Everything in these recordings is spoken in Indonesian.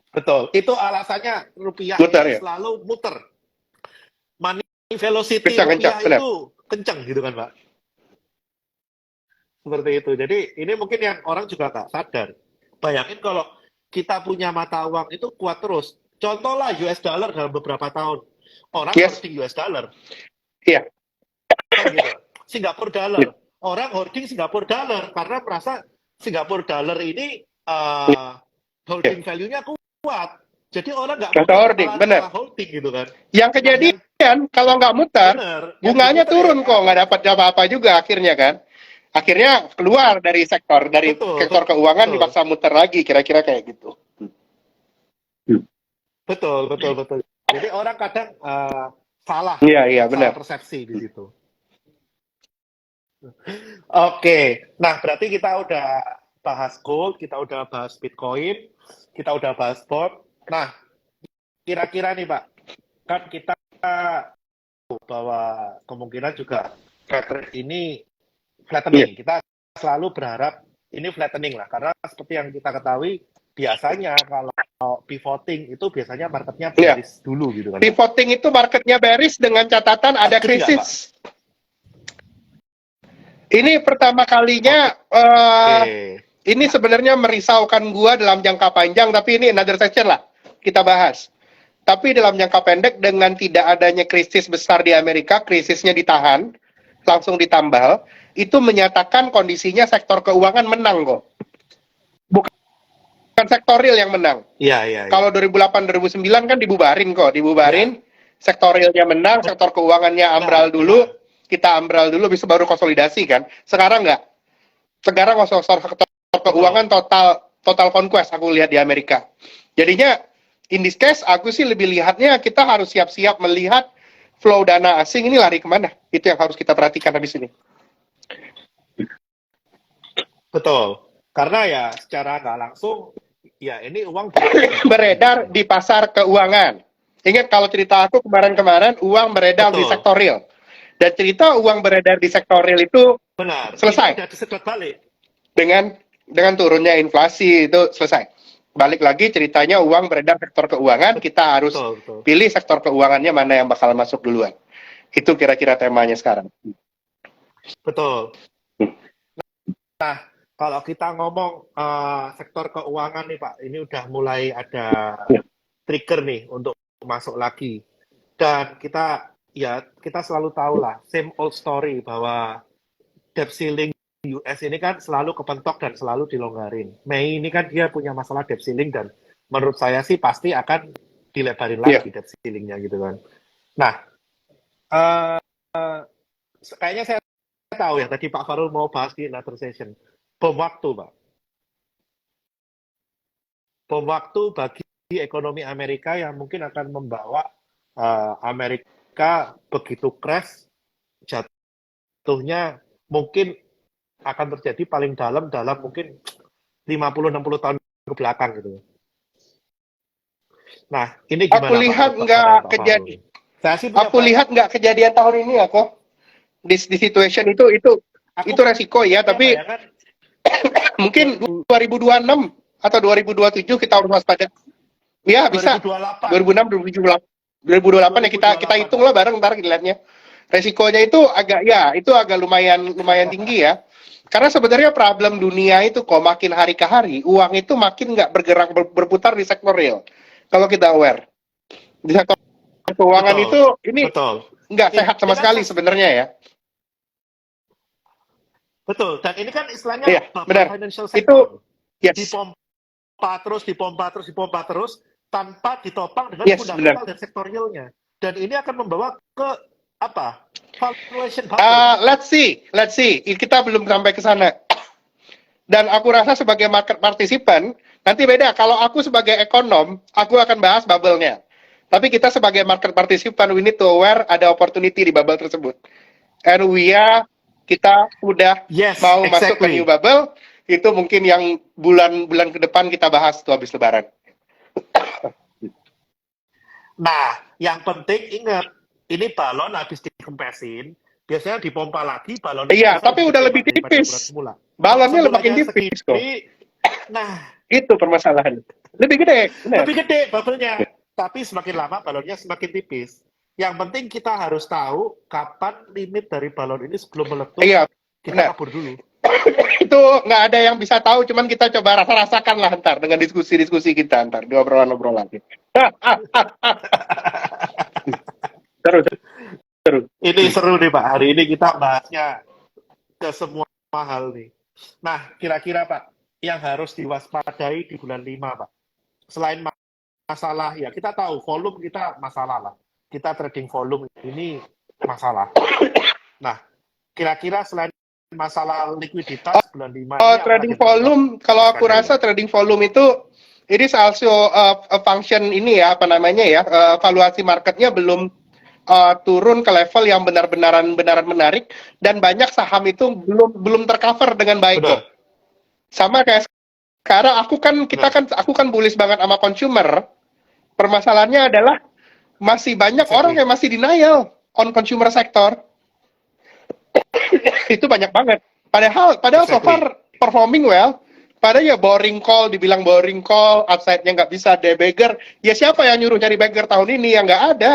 Betul. Itu alasannya rupiah Muter ini ya, selalu muter. Money velocity kencang-kencang, rupiah benar. itu kenceng gitu kan, Pak. Seperti itu. Jadi ini mungkin yang orang juga nggak sadar. Bayangin kalau kita punya mata uang itu kuat terus. Contohlah US dollar dalam beberapa tahun. Orang Yes, hoarding US dollar. iya. Kan gitu. Singapore dollar. Orang hoarding Singapore dollar karena merasa Singapore dollar ini Iya. holding value-nya kuat. Jadi orang nggak Kata muter, hoarding, malah benar. holding gitu kan. Yang Nah, yang kejadian kalau nggak muter, benar, yang bunganya diputar ya turun kok, apa? nggak dapat apa-apa juga akhirnya kan. Akhirnya keluar dari Betul, sektor keuangan betul, dipaksa muter lagi, kira-kira kayak gitu. betul, betul, betul. Jadi orang kadang salah, Iya, iya, salah benar. persepsi di situ. Oke, nah berarti kita udah bahas gold, kita udah bahas Bitcoin, kita udah bahas bond. Nah, kira-kira nih Pak, kan kita tahu bahwa kemungkinan juga flat ini Iya, flattening. Kita selalu berharap ini flattening lah, karena seperti yang kita ketahui, biasanya kalau pivoting itu biasanya marketnya iya. bearish dulu gitu kan Pak. Pivoting itu marketnya bearish dengan catatan ada Agree nggak Pak? krisis. Ini pertama kalinya, Oke, ini sebenarnya merisaukan gua dalam jangka panjang, tapi ini another section lah, kita bahas. Tapi dalam jangka pendek dengan tidak adanya krisis besar di Amerika, krisisnya ditahan, langsung ditambal, itu menyatakan kondisinya sektor keuangan menang kok. Bukan sektor real yang menang. iya, iya, iya. Kalau 2008-2009 kan dibubarin kok, Ya, dibubarin, sektor realnya menang, sektor keuangannya benar, ambral dulu, benar. kita ambral dulu, bisa baru konsolidasi kan. Sekarang nggak. Sekarang sektor Betul. keuangan total conquest aku lihat di Amerika. Jadinya in this case aku sih lebih lihatnya kita harus siap-siap melihat flow dana asing ini lari kemana. Itu yang harus kita perhatikan habis ini. Betul. Karena ya secara nggak langsung, ya ini uang beredar di mana gitu Beredar kan, Pak. di pasar keuangan. Ingat kalau cerita aku kemarin-kemarin uang beredar di Betul. sektor real. Dan cerita uang beredar di sektor real itu Benar. Ini selesai udah disedot balik. dengan turunnya inflasi itu selesai. Balik lagi ceritanya uang beredar sektor keuangan, kita harus Betul, betul. pilih sektor keuangannya mana yang bakal masuk duluan. Itu kira-kira temanya sekarang. Betul. Nah, kalau kita ngomong sektor keuangan nih Pak, ini udah mulai ada trigger nih untuk masuk lagi. Dan kita selalu tahu lah, same old story bahwa debt ceiling US ini kan selalu kepentok dan selalu dilonggarin. Mei ini kan dia punya masalah debt ceiling dan menurut saya sih pasti akan dilebarin Iya. lagi debt ceilingnya gitu kan. Nah, uh, kayaknya saya tahu ya tadi Pak Farul mau bahas di another session. Bom waktu, Pak. Bom waktu bagi ekonomi Amerika yang mungkin akan membawa Amerika begitu crash, jatuhnya mungkin akan terjadi paling dalam mungkin 50-60 tahun ke belakang gitu. Nah, ini Aku gimana Pak lihat menurut Pak Farul? Saya sih punya nggak kejadian tahun ini ya kok. Di situation itu aku resiko ya, punya tapi bayangan mungkin 2000, 2026 atau 2027 kita harus waspada. Ya bisa 2028, 2006 2028 ya kita 2028 hitung Pak. lah bareng ntar dilihatnya. Resikonya itu agak lumayan tinggi ya. Karena sebenarnya problem dunia itu kok makin hari ke hari uang itu makin nggak bergerak berputar di sektor real. Kalau kita aware di sektor keuangan Betul, itu ini betul. nggak sehat Ini sama kan sekali sebenarnya ya. betul. Dan ini kan istilahnya Iya, bubble benar. financial Itu sector. yes, Dipompa terus, dipompa terus, dipompa terus, tanpa ditopang dengan yes benar. fundamental dan sektorialnya. Dan ini akan membawa ke apa? Valuation bubble. Let's see. Kita belum sampai ke sana. Dan aku rasa sebagai market participant, nanti beda. Kalau aku sebagai ekonom, aku akan bahas bubble-nya. Tapi kita sebagai market participant, we need to aware ada opportunity di bubble tersebut. And kita udah Yes, mau masuk ke new exactly. bubble, itu mungkin yang bulan-bulan ke depan kita bahas tuh habis lebaran. Nah, yang penting ingat, ini balon habis dikempesin, biasanya dipompa lagi, balon itu Iya, biasanya tapi lebih udah gede, lebih Pak, daripada ukuran tipis. semula. Kalau Balonnya makin semulanya tipis kok. segini, nah, Itu permasalahan. Lebih gede, benar. Lebih gede bubble-nya, tapi semakin lama balonnya semakin tipis. Yang penting kita harus tahu kapan limit dari balon ini sebelum meletus, Iya, kita benar. kabur dulu. Itu nggak ada yang bisa tahu, cuman kita coba rasa-rasakan lah ntar dengan diskusi-diskusi kita ntar di obrolan-obrolan. Terus, terus. Ini seru nih Pak, hari ini kita bahasnya ke semua hal nih. Nah, kira-kira Pak, yang harus diwaspadai di bulan 5 Pak, selain masalah, ya kita tahu volume kita masalah lah. Kita trading volume ini masalah. Nah, kira-kira selain masalah likuiditas bulan 5 ini Trading volume, kalau aku rasa trading volume itu it is also a function ini ya, apa namanya ya, valuasi marketnya belum turun ke level yang benar-benaran menarik, dan banyak saham itu belum tercover dengan baik kok. Sama kayak sekarang aku kan bullish banget sama consumer. Permasalahannya adalah masih banyak orang yang masih denial on consumer sector. Itu banyak banget. Padahal so far performing well. Padahal ya boring call, dibilang boring call, upside-nya nggak bisa debagger. Ya siapa yang nyuruh cari bagger tahun ini? Yang nggak ada.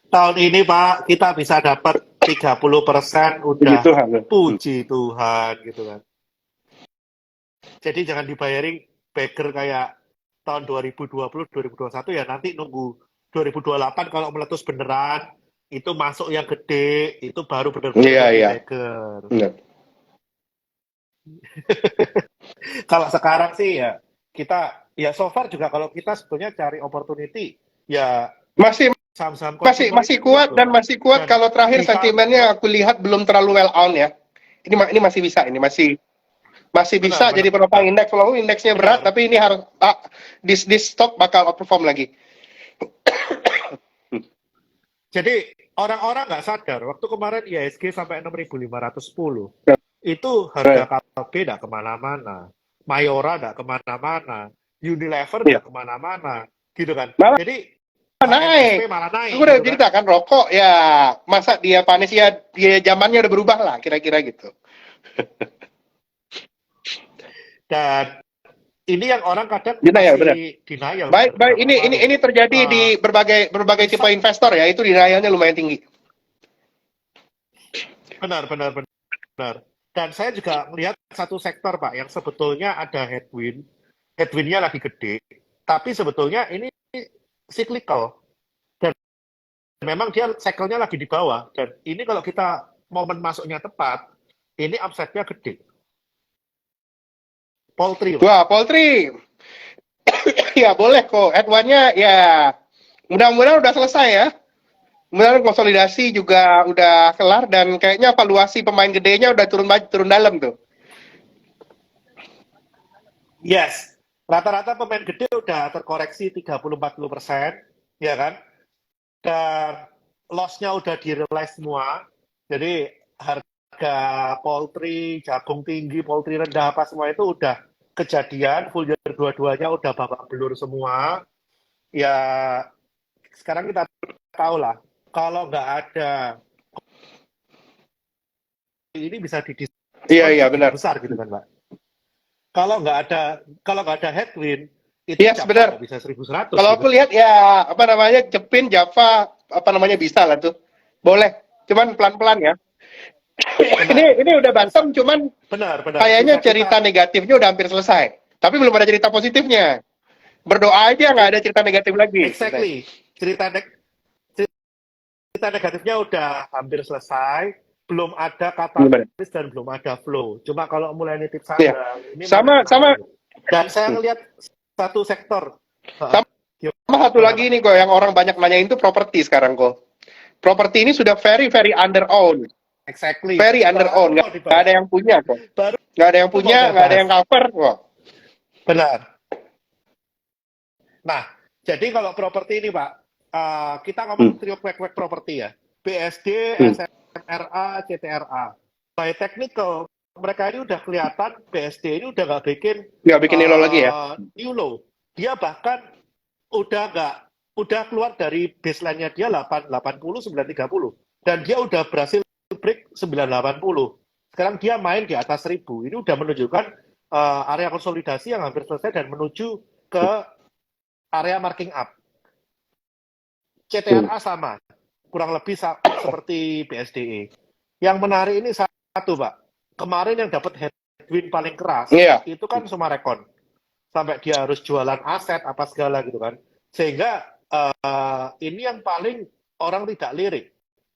Tahun ini Pak, kita bisa dapat 30% udah puji Tuhan gitu kan. Jadi jangan dibayarin bagger kayak tahun 2020, 2021 ya, nanti nunggu 2028 kalau meletus beneran, itu masuk yang gede, itu baru bener-bener bagger. Kalau sekarang sih ya, kita ya so far juga kalau kita sebetulnya cari opportunity ya masih kuat dan masih kuat. Dan kalau terakhir sentimennya aku lihat belum terlalu well on ya. Ini masih bisa, ini masih bisa jadi penopang indeks. Walaupun indeksnya berat, tapi ini harus this stock bakal outperform lagi. Jadi orang-orang nggak sadar waktu kemarin IHSG sampai 6.510 itu harga KLB nggak kemana-mana, Mayora nggak kemana-mana, Unilever nggak kemana-mana, gitu kan? Jadi naik. Aku udah cerita kan, rokok ya masa dia panis ya, dia zamannya udah berubah lah kira-kira gitu. Dan ini yang orang kadang masih denial. Baik. Ini terjadi di berbagai tipe investor ya, itu denialnya lumayan tinggi. Benar. Dan saya juga melihat satu sektor Pak yang sebetulnya ada headwind-nya lagi gede, tapi sebetulnya ini cyclical dan memang dia cycle-nya lagi di bawah, dan ini kalau kita momen masuknya tepat, ini upside-nya gede. Poultry. Wah, poultry. Ya boleh kok. Headwind-nya ya mudah-mudahan udah selesai ya. Mudah-mudahan konsolidasi juga udah kelar dan kayaknya valuasi pemain gedenya udah turun dalam tuh. Yes. Rata-rata pemain gede udah terkoreksi 30-40%, ya kan? Dan loss-nya udah di-realize semua. Jadi harga poultry, jagung tinggi, poultry rendah, apa semua itu udah kejadian, full year dua-duanya udah babak belur semua. Ya, sekarang kita tahu lah, kalau nggak ada ini bisa Iya, benar. Besar gitu kan, Pak. Kalau nggak ada headwind, itu benar. Bisa 1.100. Kalau aku lihat ya Jepin, Java bisa lah tuh. Boleh, cuman pelan-pelan ya. ini udah bottom, cuman benar. Kayaknya cerita negatifnya udah hampir selesai. Tapi belum ada cerita positifnya. Berdoa aja nggak ada cerita negatif lagi. Exactly. Cerita negatifnya udah hampir selesai. Belum ada katalis dan belum ada flow. Cuma kalau mulai nitip sandang, ini sama. Dan saya ngelihat satu sektor. Sama satu lagi nih kok yang orang banyak nanyain itu properti sekarang kok. Properti ini sudah very under own. Exactly. Very under own. Nggak ada yang punya kok. Nggak ada yang punya, nggak ada yang cover kok. Benar. Nah, jadi kalau properti ini Pak, kita ngomong trio kwek properti ya. BSD, SMRA, CTRA. By technical, mereka ini udah kelihatan BSD ini udah nggak bikin new low lagi ya. New low. Dia bahkan udah keluar dari baseline-nya dia 880 930 dan dia udah berhasil break 980. Sekarang dia main di atas 1000. Ini udah menunjukkan area konsolidasi yang hampir selesai dan menuju ke area marking up. CTRA sama, kurang lebih seperti BSDE. Yang menarik ini satu, Pak. Kemarin yang dapat headwind paling keras, itu kan Summarecon. Sampai dia harus jualan aset, apa segala gitu kan. Sehingga ini yang paling orang tidak lirik.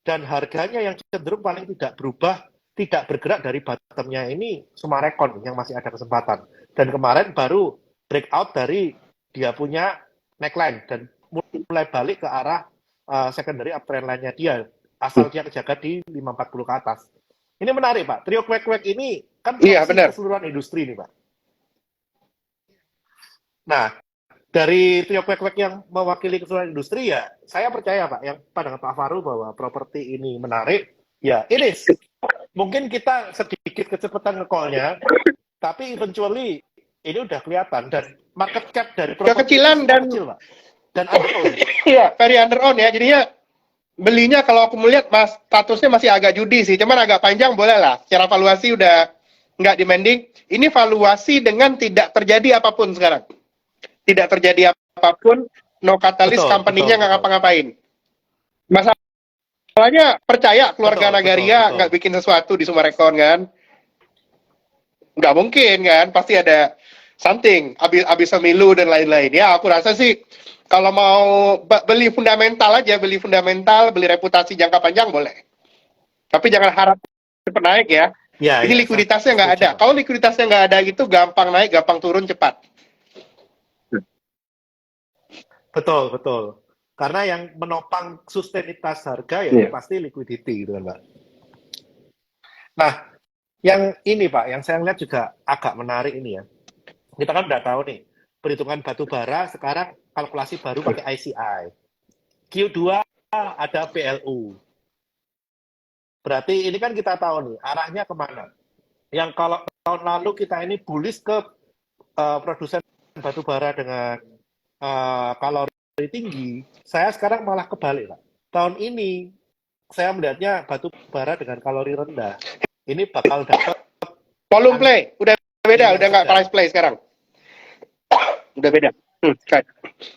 Dan harganya yang cenderung paling tidak berubah, tidak bergerak dari bottomnya ini Summarecon yang masih ada kesempatan. Dan kemarin baru breakout dari dia punya neckline dan mulai balik ke arah secondary uptrend line-nya dia. Asal dia jaga di 540 ke atas. Ini menarik, Pak. Trio kwek-kwek ini kan keseluruhan industri nih, Pak. Nah, dari trio kwek-kwek yang mewakili keseluruhan industri ya, saya percaya Pak, yang pandangan Pak Faru bahwa properti ini menarik, ya ini mungkin kita sedikit kecepatan nge-call-nya, tapi eventually ini udah kelihatan dan market cap dari properti kekecilan dan kecil Pak. Dan underown. Iya, very underown ya. Jadinya belinya kalau aku melihat statusnya masih agak judi sih, cuman agak panjang boleh lah. Secara valuasi udah nggak demanding. Ini valuasi dengan tidak terjadi apapun sekarang. Tidak terjadi apapun, no catalyst, company-nya nggak ngapa-ngapain. Masalahnya percaya keluarga Nagaria nggak bikin sesuatu di Summarecon kan? Nggak mungkin kan? Pasti ada something, abis pemilu dan lain-lain. Ya aku rasa sih kalau mau beli fundamental aja, beli reputasi jangka panjang boleh. Tapi jangan harap cepat naik ya. Ini likuiditasnya nggak ada. Kalau likuiditasnya nggak ada itu gampang naik, gampang turun cepat. Betul, betul. Karena yang menopang sustainitas harga ya pasti liquidity gitu kan, Pak. Nah, yang ini Pak, yang saya lihat juga agak menarik ini ya. Kita kan udah tahu nih, perhitungan batu bara sekarang kalkulasi baru pakai ICI. Q2 ada PLU. Berarti ini kan kita tahu nih, arahnya kemana. Yang kalau tahun lalu kita ini bullish ke produsen batu bara dengan kalori tinggi, saya sekarang malah kebalik, Pak. Tahun ini saya melihatnya batu bara dengan kalori rendah. Ini bakal dapat volume play, udah beda, udah nggak price play sekarang. Udah beda.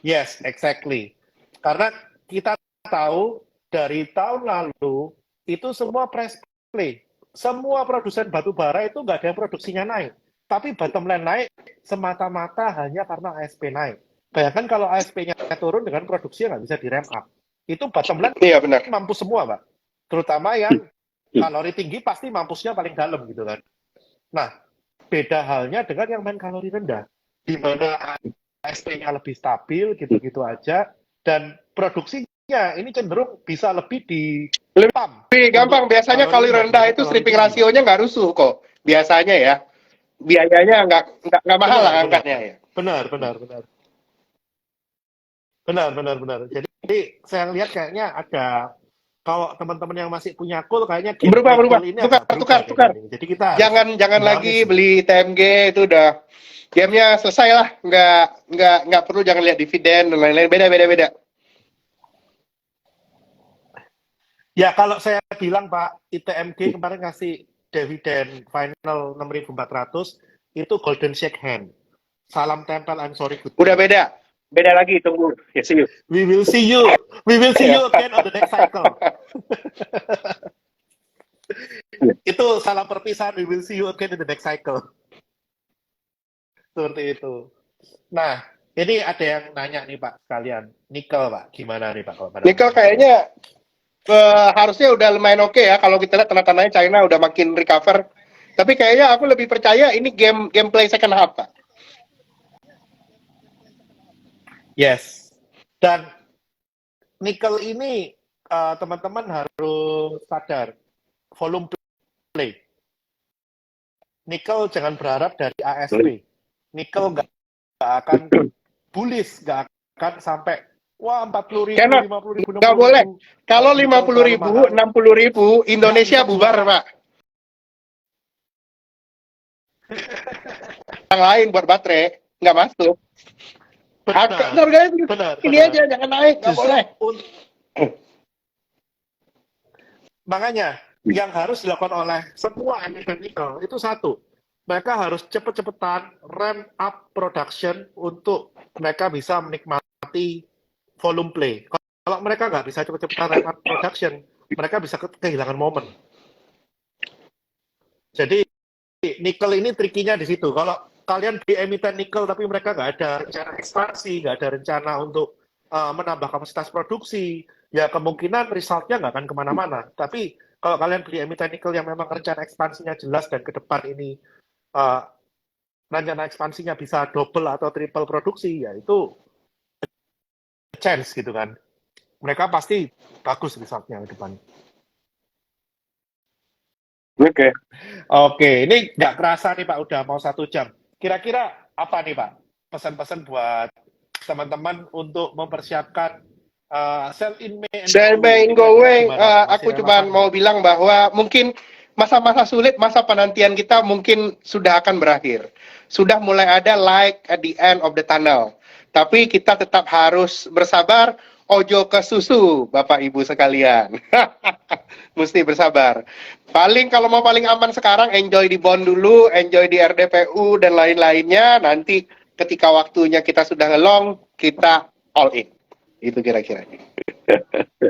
Yes, exactly. Karena kita tahu dari tahun lalu itu semua price play. Semua produsen batu bara itu nggak ada yang produksinya naik. Tapi bottom line naik semata-mata hanya karena ASP naik. Bayangkan kalau ASP-nya turun dengan produksinya nggak bisa di-ramp up. Itu bottom line mampus semua, Pak. Terutama yang kalori tinggi pasti mampusnya paling dalam gitu kan. Nah, beda halnya dengan yang main kalori rendah. Di mana ASP-nya lebih stabil gitu-gitu aja. Dan produksinya ini cenderung bisa lebih lebih gampang. Biasanya kalori rendah itu stripping rasionya nggak rusuh kok. Biasanya ya. Biayanya nggak mahal lah angkatnya ya. Benar. Jadi saya lihat kayaknya ada, kalau teman-teman yang masih punya cool kayaknya berubah. Ini tukar. Jadi kita jangan lagi beli TMG, itu udah game-nya selesai lah. Nggak perlu, jangan lihat dividen dan lain-lain. Beda. Ya kalau saya bilang Pak, ITMG kemarin ngasih dividen final 6.400 itu golden shake hand. Salam tempel, I'm sorry. Udah beda lagi, tunggu. Ya, see you. We will see you again on the next cycle. Itu salam perpisahan, we will see you again in the next cycle. Seperti itu. Nah, ini ada yang nanya nih Pak sekalian. Nikel Pak, gimana nih Pak? Nikel kayaknya harusnya udah lumayan oke ya. Kalau kita lihat tanda-tandanya China udah makin recover. Tapi kayaknya aku lebih percaya ini gameplay second half, Pak. Yes. Dan nikel ini teman-teman harus sadar, volume play. Nikel jangan berharap dari ASP. Nikel nggak akan bullish, nggak akan sampai 40.000, 50.000, 60.000. Nggak boleh. Kalau 50.000, 60.000, Indonesia bubar, Pak. Yang lain buat baterai nggak masuk. Benar. Ini aja jangan naik, nggak boleh. Makanya yang harus dilakukan oleh semua emiten nikel itu satu, mereka harus cepet-cepetan ramp up production untuk mereka bisa menikmati volume play. Kalau mereka nggak bisa cepet-cepetan ramp up production, mereka bisa kehilangan momen. Jadi nikel ini trikinya di situ. Kalau kalian di emiten nikel tapi mereka nggak ada rencana ekspansi, nggak ada rencana untuk menambah kapasitas produksi, ya kemungkinan resultnya nggak akan kemana-mana. Tapi kalau kalian beli emiten nikel yang memang rencana ekspansinya jelas dan ke depan ini rencana ekspansinya bisa double atau triple produksi, ya itu chance gitu kan. Mereka pasti bagus resultnya ke depan. Oke. Oke, ini nggak kerasa nih Pak, udah mau 1 jam. Kira-kira apa nih Pak, pesan-pesan buat teman-teman untuk mempersiapkan sell in May and Sell go away? and Ini go kira-kira away, gimana Pak? Masih aku cuma relevan mau nggak? bilang bahwa mungkin masa-masa sulit, masa penantian kita mungkin sudah akan berakhir. Sudah mulai ada light at the end of the tunnel. Tapi kita tetap harus bersabar, ojo ke susu, Bapak Ibu sekalian. Mesti bersabar. Paling kalau mau paling aman sekarang, enjoy di bond dulu, enjoy di RDPU dan lain-lainnya. Nanti ketika waktunya kita sudah ngelong, kita all in. Itu kira-kira.